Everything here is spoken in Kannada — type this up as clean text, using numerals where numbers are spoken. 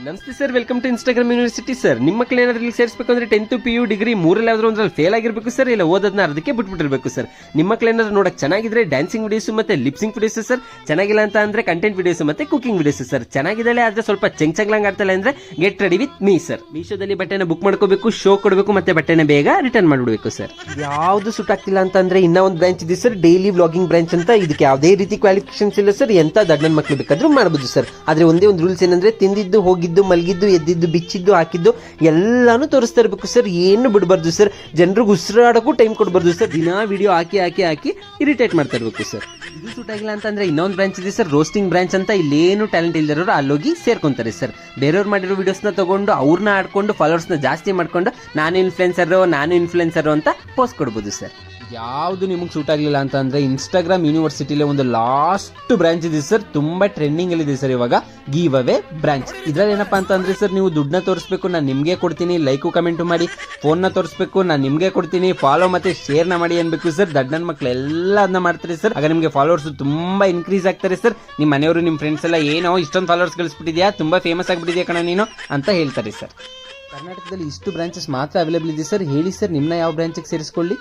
ನಮಸ್ತೆ sir, welcome to Instagram university sir. ನಿಮ್ಮ ಮಕ್ಕಳು ಏನಾದ್ರೂ ಸೇರಿಸಬೇಕು ಅಂದ್ರೆ 10th PU ಡಿಗ್ರಿ ಮೂರಲ್ಲಿ ಯಾವ್ದಾದ್ರು ಒಂದ್ರಲ್ಲಿ ಫೇಲ್ ಆಗಿರ್ಬೇಕು ಸರ್, ಇಲ್ಲ ಓದೋದನ್ನ ಅರ್ಧಕ್ಕೆ ಬಿಟ್ಬಿಟ್ಟಿರ್ಬೇಕು ಸರ್. ನಿಮ್ಮ ಮಕ್ಕಳು ಏನಾದ್ರು ನೋಡಕ್ ಚೆನ್ನಾಗಿದ್ರೆ ಡ್ಯಾನ್ಸಿಂಗ್ ವಿಡಿಯೋಸ್ ಮತ್ತೆ ಲಿಪ್ಸಿಂಗ್ ವಿಡಿಯೋಸ್ ಸರ್, ಚೆನ್ನಾಗಿಲ್ಲ ಅಂತ ಅಂದ್ರೆ ಕಂಟೆಂಟ್ ವಿಡಿಯೋಸ್ ಮತ್ತೆ ಕುಕಿಂಗ್ ವಿಡಿಯೋಸ್ ಸರ್. ಚೆನ್ನಾಗಿದ್ದಾಳೆ ಆದ್ರೆ ಸ್ವಲ್ಪ ಚೆಂಗ್ಲಂಗ್ ಆಡ್ತಾಳೆ ಅಂದ್ರೆ get ready with me sir. ಮೀಶೋದಲ್ಲಿ ಬಟ್ಟೆನ ಬುಕ್ ಮಾಡ್ಕೋಬೇಕು, ಶೋ ಕೊಡಬೇಕು ಮತ್ತೆ ಬಟ್ಟೆನ ಬೇಗ ರಿಟರ್ನ್ ಮಾಡ್ಬಿಡ್ಬೇಕು ಸರ್. ಯಾವ್ದು ಸೂಟ್ ಆಗ್ತಿಲ್ಲ ಅಂತ ಅಂದ್ರೆ ಇನ್ನ ಒಂದು ಬ್ರಾಂಚ್ ಇದೆ ಸರ್, ಡೈಲಿ ವ್ಲಾಗಿಂಗ್ ಬ್ರಾಂಚ್ ಅಂತ. ಇದಕ್ಕೆ ಯಾವುದೇ ರೀತಿ ಕ್ವಾಲಿಫಿಕೇಶನ್ಸ್ ಇಲ್ಲ ಸರ್, ಎಂತ ದಡ್ಡನ ಮಕ್ಕಳು ಬೇಕಾದ್ರೂ ಮಾಡಬಹುದು ಸರ್. ಆದ್ರೆ ಒಂದೇ ಒಂದು ರೂಲ್ಸ್ ಏನಂದ್ರೆ ತಿಂದಿದ್ದು ಹೋಗಿದ್ದು ಮಲಗಿದ್ದು ಎದ್ದಿದ್ದು ಬಿಚ್ಚಿದ್ದು ಹಾಕಿದ್ದು ಎಲ್ಲಾನು ತೋರಿಸ್ತಾ ಇರಬೇಕು ಸರ್, ಏನು ಬಿಡಬಾರ್ದು ಸರ್. ಜನರಿಗೆ ಉಸಿರಾಡಕ್ಕೂ ಟೈಮ್ ಕೊಡಬಾರ್ದು ಸರ್. ದಿನ ವಿಡಿಯೋ ಹಾಕಿ ಇರಿಟೇಟ್ ಮಾಡ್ತಾ ಇರಬೇಕು ಸರ್. ಇದು ಸೂಟ್ ಆಗಿಲ್ಲ ಅಂತಂದ್ರೆ ಇನ್ನೊಂದು ಬ್ರಾಂಚ್ ಇದೆ ಸರ್, ರೋಸ್ಟಿಂಗ್ ಬ್ರಾಂಚ್ ಅಂತ. ಇಲ್ಲೇನು ಟ್ಯಾಲೆಂಟ್ ಇಲ್ದಿರೋರು ಅಲ್ಲೋಗಿ ಸೇರ್ಕೊಂತಾರೆ ಸರ್. ಬೇರೆಯವ್ರು ಮಾಡಿರೋ ವಿಡಿಯೋಸ್ನ ತಗೊಂಡು ಅವ್ರನ್ನ ಆಡ್ಕೊಂಡು ಫಾಲೋವರ್ಸ್ನ ಜಾಸ್ತಿ ಮಾಡ್ಕೊಂಡು ನಾನು ಇನ್ಫ್ಲುಯೆನ್ಸರ್ ಅಂತ ಪೋಸ್ಟ್ ಕೊಡ್ಬೋದು ಸರ್. ಯಾವುದು ನಿಮಗೆ ಸೂಟ್ ಆಗಲಿಲ್ಲ ಅಂತ ಅಂದ್ರೆ ಇನ್ಸ್ಟಾಗ್ರಾಮ್ ಯೂನಿವರ್ಸಿಟಿಲಿ ಒಂದು ಲಾಸ್ಟ್ ಬ್ರಾಂಚ್ ಇದೆ ಸರ್, ತುಂಬಾ ಟ್ರೆಂಡಿಂಗ್ ಅಲ್ಲಿ ಇದೆ ಸರ್ ಇವಾಗ, ಗಿವ್ ಅವೇ ಬ್ರಾಂಚ್. ಇದ್ರಲ್ಲಿ ಏನಪ್ಪಾ ಅಂತ ಅಂದ್ರೆ ಸರ್, ನೀವು ದುಡ್ಡನ್ನ ತೋರಿಸ್ಬೇಕು, ನಾನು ನಿಮ್ಗೆ ಕೊಡ್ತೀನಿ, ಲೈಕು ಕಮೆಂಟ್ ಮಾಡಿ. ಫೋನ್ ನ ತೋರಿಸ್ಬೇಕು, ನಾನು ನಿಮ್ಗೆ ಕೊಡ್ತೀನಿ, ಫಾಲೋ ಮತ್ತೆ ಶೇರ್ ನ ಮಾಡಿ ಅನ್ಬೇಕು ಸರ್. ದಡ್ಡನ ಮಕ್ಳು ಎಲ್ಲ ಅದನ್ನ ಮಾಡ್ತಾರೆ ಸರ್. ಆಗ ನಿಮ್ಗೆ ಫಾಲೋವರ್ಸ್ ತುಂಬಾ ಇನ್ಕ್ರೀಸ್ ಆಗ್ತಾರೆ ಸರ್. ನಿಮ್ಮ ಮನೆಯವರು ನಿಮ್ಮ ಫ್ರೆಂಡ್ಸ್ ಎಲ್ಲ ಏನೋ ಇಷ್ಟೊಂದು ಫಾಲೋವರ್ಸ್ ಗಳಿಸ್ಬಿಟ್ಟಿದ್ಯಾ, ತುಂಬಾ ಫೇಮಸ್ ಆಗ್ಬಿಟ್ಟಿದ್ಯಾ ಕಣ ನೀನು ಅಂತ ಹೇಳ್ತಾರೆ ಸರ್. ಕರ್ನಾಟಕದಲ್ಲಿ ಇಷ್ಟು ಬ್ರಾಂಚಸ್ ಮಾತ್ರ ಅವೈಲೇಬಲ್ ಇದೆ ಸರ್. ಹೇಳಿ ಸರ್, ನಿಮ್ನ ಯಾವ ಬ್ರಾಂಚ್ಗೆ ಸೇರಿಸ್ಕೊಳ್ಳಿ?